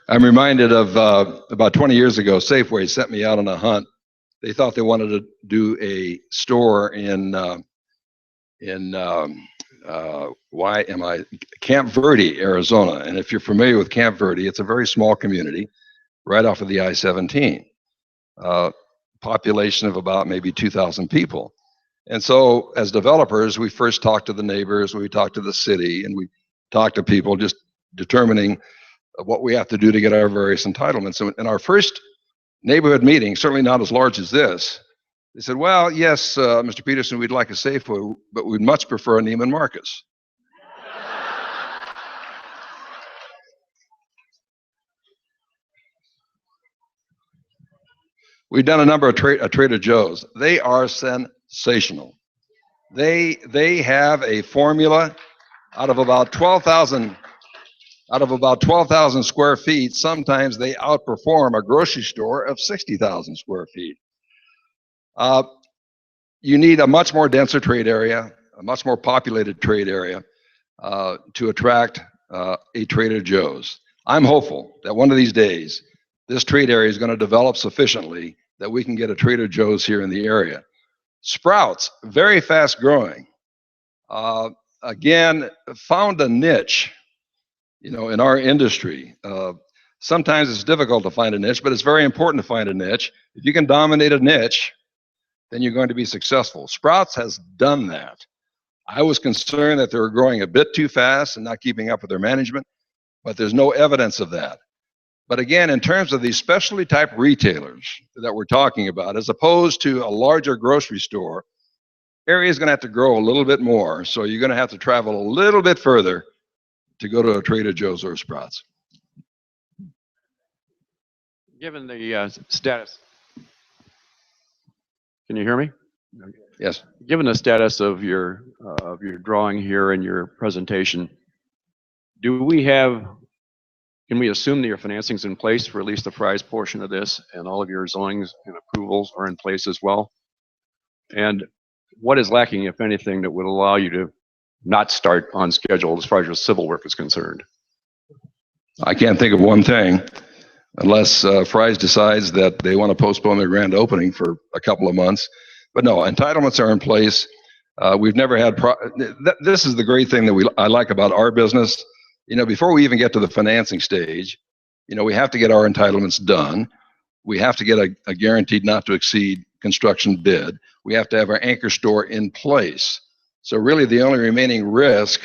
I'm reminded of about 20 years ago, Safeway sent me out on a hunt. They thought they wanted to do a store in Camp Verde, Arizona. And if you're familiar with Camp Verde, it's a very small community right off of the I-17. Population of about maybe 2,000 people. And so as developers, we first talked to the neighbors, we talked to the city, and we talked to people just determining what we have to do to get our various entitlements. So in our first neighborhood meeting, certainly not as large as this, they said, well, yes, Mr. Peterson, we'd like a Safeway, but we'd much prefer a Neiman Marcus. We've done a number of Trader Joe's. They are sensational. They have a formula out of about 12,000 square feet. Sometimes they outperform a grocery store of 60,000 square feet. You need a much more denser trade area, a much more populated trade area to attract a Trader Joe's. I'm hopeful that one of these days, this trade area is going to develop sufficiently that we can get a Trader Joe's here in the area. Sprouts, very fast growing. Again, found a niche, in our industry. Sometimes it's difficult to find a niche, but it's very important to find a niche. If you can dominate a niche, then you're going to be successful. Sprouts has done that. I was concerned that they were growing a bit too fast and not keeping up with their management, but there's no evidence of that. But again, in terms of these specialty type retailers that we're talking about, as opposed to a larger grocery store, area is going to have to grow a little bit more. So you're going to have to travel a little bit further to go to a Trader Joe's or a Sprouts. Given the status, can you hear me? Yes. Given the status of your of your drawing here and your presentation, can we assume that your financing's in place for at least the prize portion of this, and all of your zonings and approvals are in place as well? And what is lacking, if anything, that would allow you to not start on schedule as far as your civil work is concerned? I can't think of one thing, unless Fry's decides that they want to postpone their grand opening for a couple of months. But no, entitlements are in place. We've never had, this is the great thing that I like about our business. Before we even get to the financing stage, we have to get our entitlements done. We have to get a guaranteed not to exceed construction bid. We have to have our anchor store in place. So really the only remaining risk,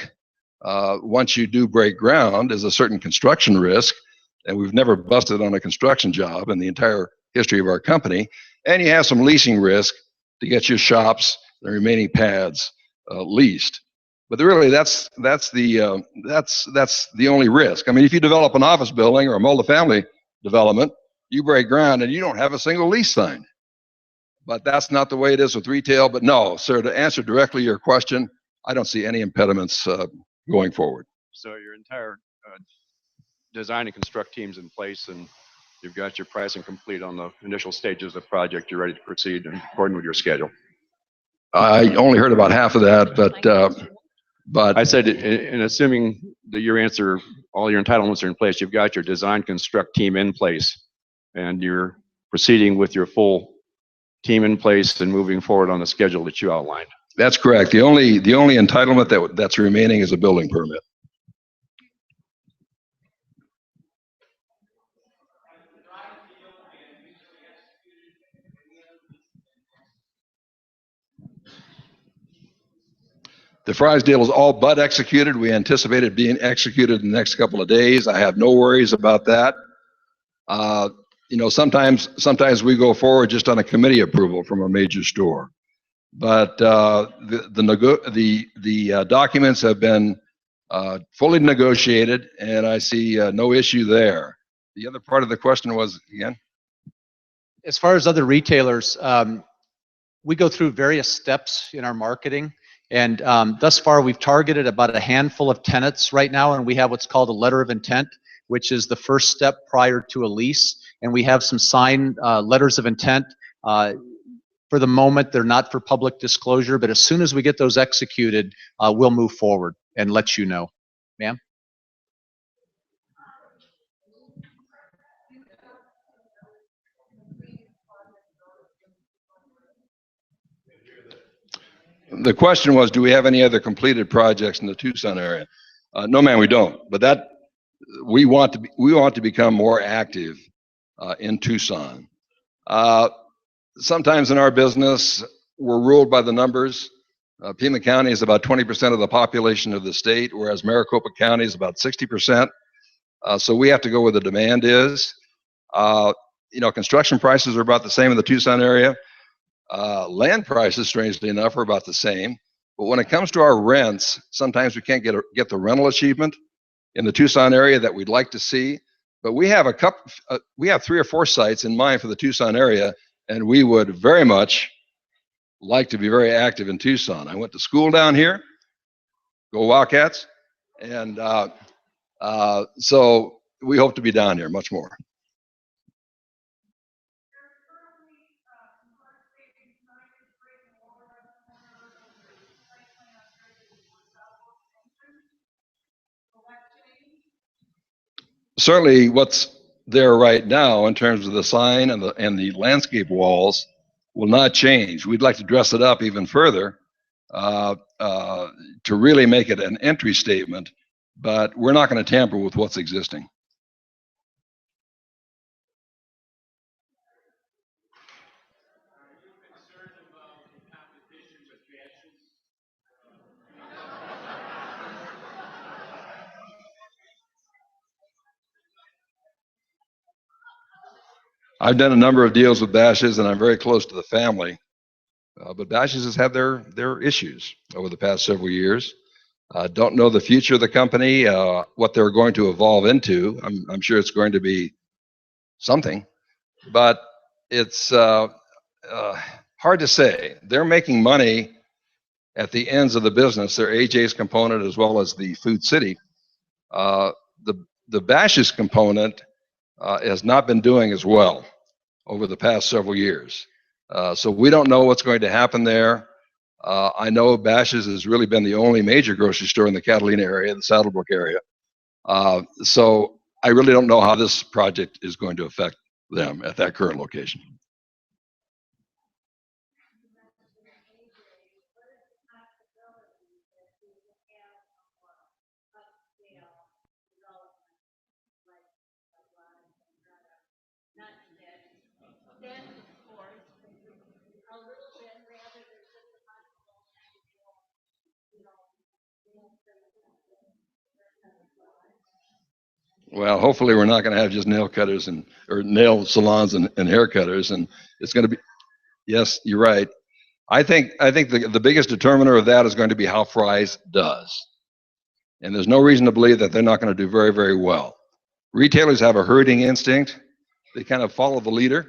once you do break ground, is a certain construction risk. And we've never busted on a construction job in the entire history of our company. And you have some leasing risk to get your shops, the remaining pads leased. But really, that's the only risk. I mean, if you develop an office building or a multifamily development, you break ground and you don't have a single lease signed. But that's not the way it is with retail. But no, sir, to answer directly your question, I don't see any impediments going forward. So your entire design and construct team's in place, and you've got your pricing complete on the initial stages of the project. You're ready to proceed according with your schedule. I only heard about half of that, but I said, in assuming that your answer, all your entitlements are in place, you've got your design construct team in place, and you're proceeding with your full team in place and moving forward on the schedule that you outlined. That's correct. The only entitlement that's remaining is a building permit. The Fry's deal is all but executed. We anticipate it being executed in the next couple of days. I have no worries about that. Sometimes we go forward just on a committee approval from a major store, but the documents have been fully negotiated, and I see no issue there. The other part of the question was, again? As far as other retailers, we go through various steps in our marketing. And thus far, we've targeted about a handful of tenants right now, and we have what's called a letter of intent, which is the first step prior to a lease. And we have some signed letters of intent. For the moment, they're not for public disclosure, but as soon as we get those executed, we'll move forward and let you know. Ma'am? The question was, do we have any other completed projects in the Tucson area? No, ma'am, we don't. But we want to become more active in Tucson. Sometimes in our business, we're ruled by the numbers. Pima County is about 20% of the population of the state, whereas Maricopa County is about 60%. So we have to go where the demand is. Construction prices are about the same in the Tucson area. Land prices, strangely enough, are about the same. But when it comes to our rents, sometimes we can't get the rental achievement in the Tucson area that we'd like to see. But we have we have 3 or 4 sites in mind for the Tucson area, and we would very much like to be very active in Tucson. I went to school down here, go Wildcats, and so we hope to be down here much more. Certainly what's there right now in terms of the sign and the landscape walls will not change. We'd like to dress it up even further to really make it an entry statement, but we're not going to tamper with what's existing. I've done a number of deals with Bashas', and I'm very close to the family. But Bashas' has had their issues over the past several years. Don't know the future of the company, what they're going to evolve into. I'm sure it's going to be something, but it's hard to say. They're making money at the ends of the business, their AJ's component as well as the Food City. The Bash's component has not been doing as well over the past several years. So we don't know what's going to happen there. I know Bash's has really been the only major grocery store in the Catalina area, the SaddleBrooke area. So I really don't know how this project is going to affect them at that current location. Well, hopefully we're not going to have just nail cutters or nail salons and hair cutters, and it's going to be. Yes, you're right. I think the biggest determiner of that is going to be how Fry's does, and there's no reason to believe that they're not going to do very, very well. Retailers have a herding instinct; they kind of follow the leader,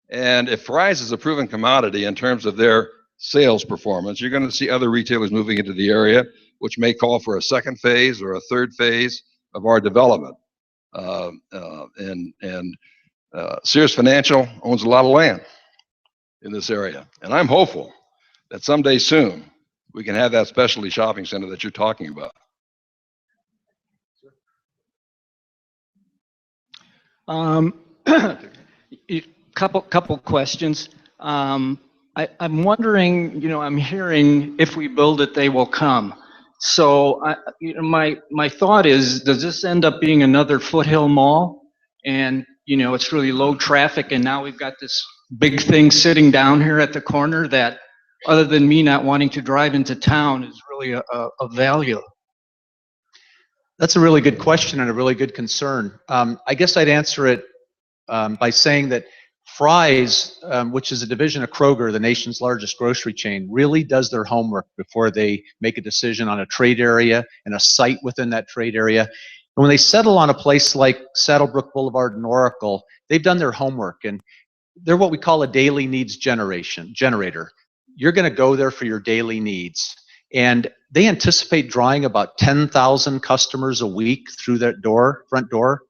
and if Fry's is a proven commodity in terms of their sales performance, you're going to see other retailers moving into the area, which may call for a second phase or a third phase of our development. Sears Financial owns a lot of land in this area, and I'm hopeful that someday soon we can have that specialty shopping center that you're talking about. Couple questions. I'm wondering, I'm hearing if we build it, they will come. So, my thought is, does this end up being another Foothill Mall? And, it's really low traffic, and now we've got this big thing sitting down here at the corner that, other than me not wanting to drive into town, is really a value. That's a really good question and a really good concern. I guess I'd answer it by saying that Fry's, which is a division of Kroger, the nation's largest grocery chain, really does their homework before they make a decision on a trade area and a site within that trade area. And when they settle on a place like SaddleBrooke Boulevard and Oracle, they've done their homework, and they're what we call a daily needs generator. You're going to go there for your daily needs. And they anticipate drawing about 10,000 customers a week through that front door,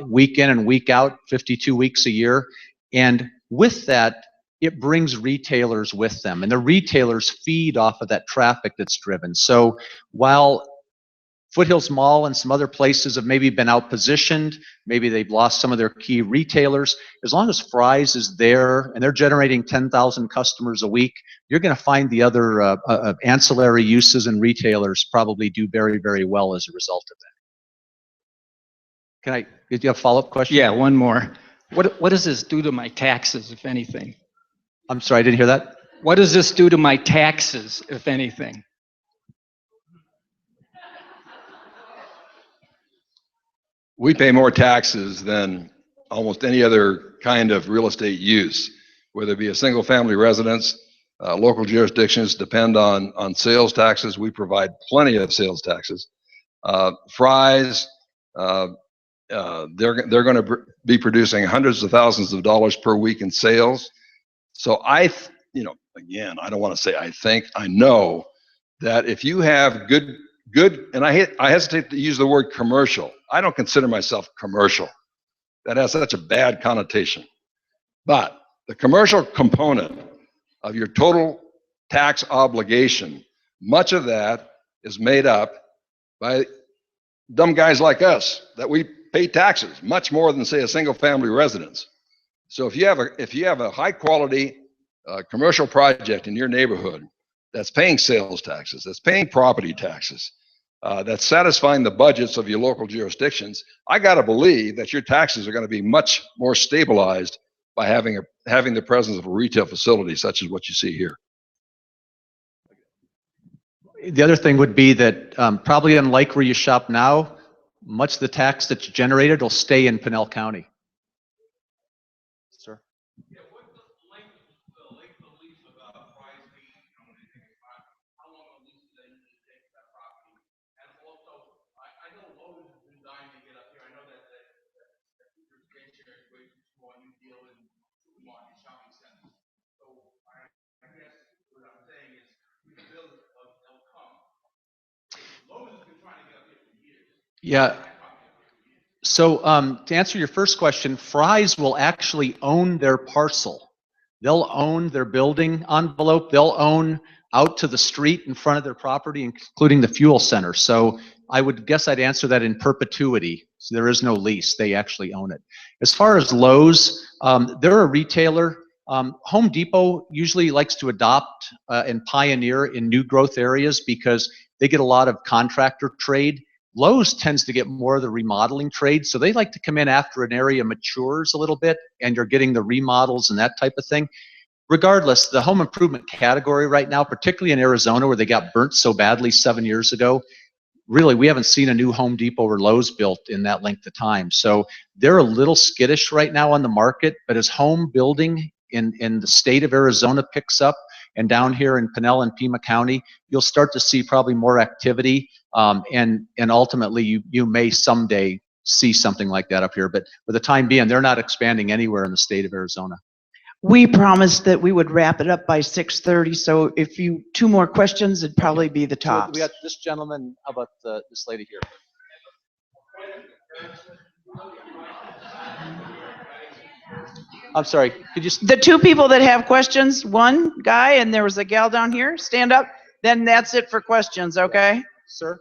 week in and week out, 52 weeks a year. And with that, it brings retailers with them, and the retailers feed off of that traffic that's driven. So while Foothills Mall and some other places have maybe been outpositioned, maybe they've lost some of their key retailers, as long as Fry's is there and they're generating 10,000 customers a week, you're going to find the other ancillary uses and retailers probably do very, very well as a result of that. Did you have a follow-up question? Yeah, one more. What does this do to my taxes, if anything? I'm sorry, I didn't hear that. What does this do to my taxes, if anything? We pay more taxes than almost any other kind of real estate use, whether it be a single family residence. Local jurisdictions depend on sales taxes. We provide plenty of sales taxes. Fry's, they're going to be producing hundreds of thousands of dollars per week in sales. So again, I don't want to say I know that if you have good, and I hesitate to use the word commercial. I don't consider myself commercial. That has such a bad connotation. But the commercial component of your total tax obligation, much of that is made up by dumb guys like us that we pay taxes much more than, say, a single family residence. So if you have a high quality commercial project in your neighborhood that's paying sales taxes, that's paying property taxes, that's satisfying the budgets of your local jurisdictions, I got to believe that your taxes are going to be much more stabilized by having the presence of a retail facility such as what you see here. The other thing would be that probably unlike where you shop now, much of the tax that's generated will stay in Pinell County. Sir? Yeah. So to answer your first question, Fry's will actually own their parcel. They'll own their building envelope. They'll own out to the street in front of their property, including the fuel center. So I would guess I'd answer that in perpetuity. So there is no lease. They actually own it. As far as Lowe's, they're a retailer. Home Depot usually likes to adopt and pioneer in new growth areas because they get a lot of contractor trade. Lowe's tends to get more of the remodeling trade, so they like to come in after an area matures a little bit and you're getting the remodels and that type of thing. Regardless, the home improvement category right now, particularly in Arizona where they got burnt so badly 7 years ago, really we haven't seen a new Home Depot or Lowe's built in that length of time. So they're a little skittish right now on the market, but as home building in the state of Arizona picks up, and down here in Pinell and Pima County, you'll start to see probably more activity, and ultimately you may someday see something like that up here. But for the time being, they're not expanding anywhere in the state of Arizona. We promised that we would wrap it up by 6:30, so if you, 2 more questions, it'd probably be the So tops. we got this gentleman, how about this lady here? I'm sorry, could you? The 2 people that have questions, one guy and there was a gal down here, stand up, then that's it for questions, okay? Sir?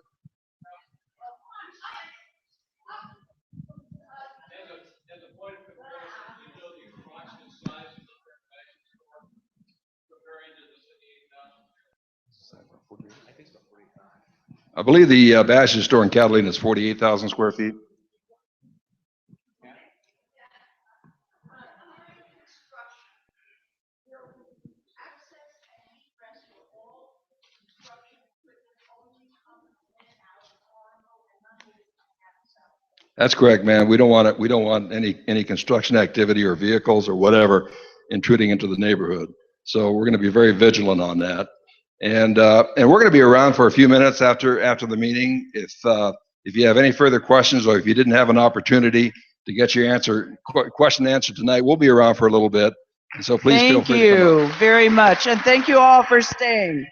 I believe the Bash store in Catalina is 48,000 square feet. That's correct, man. We don't want it. We don't want any construction activity or vehicles or whatever intruding into the neighborhood. So we're going to be very vigilant on that. And we're going to be around for a few minutes after the meeting. If you have any further questions, or if you didn't have an opportunity to get your question answered tonight, we'll be around for a little bit. And so please feel free to come up. Thank you very much, and thank you all for staying.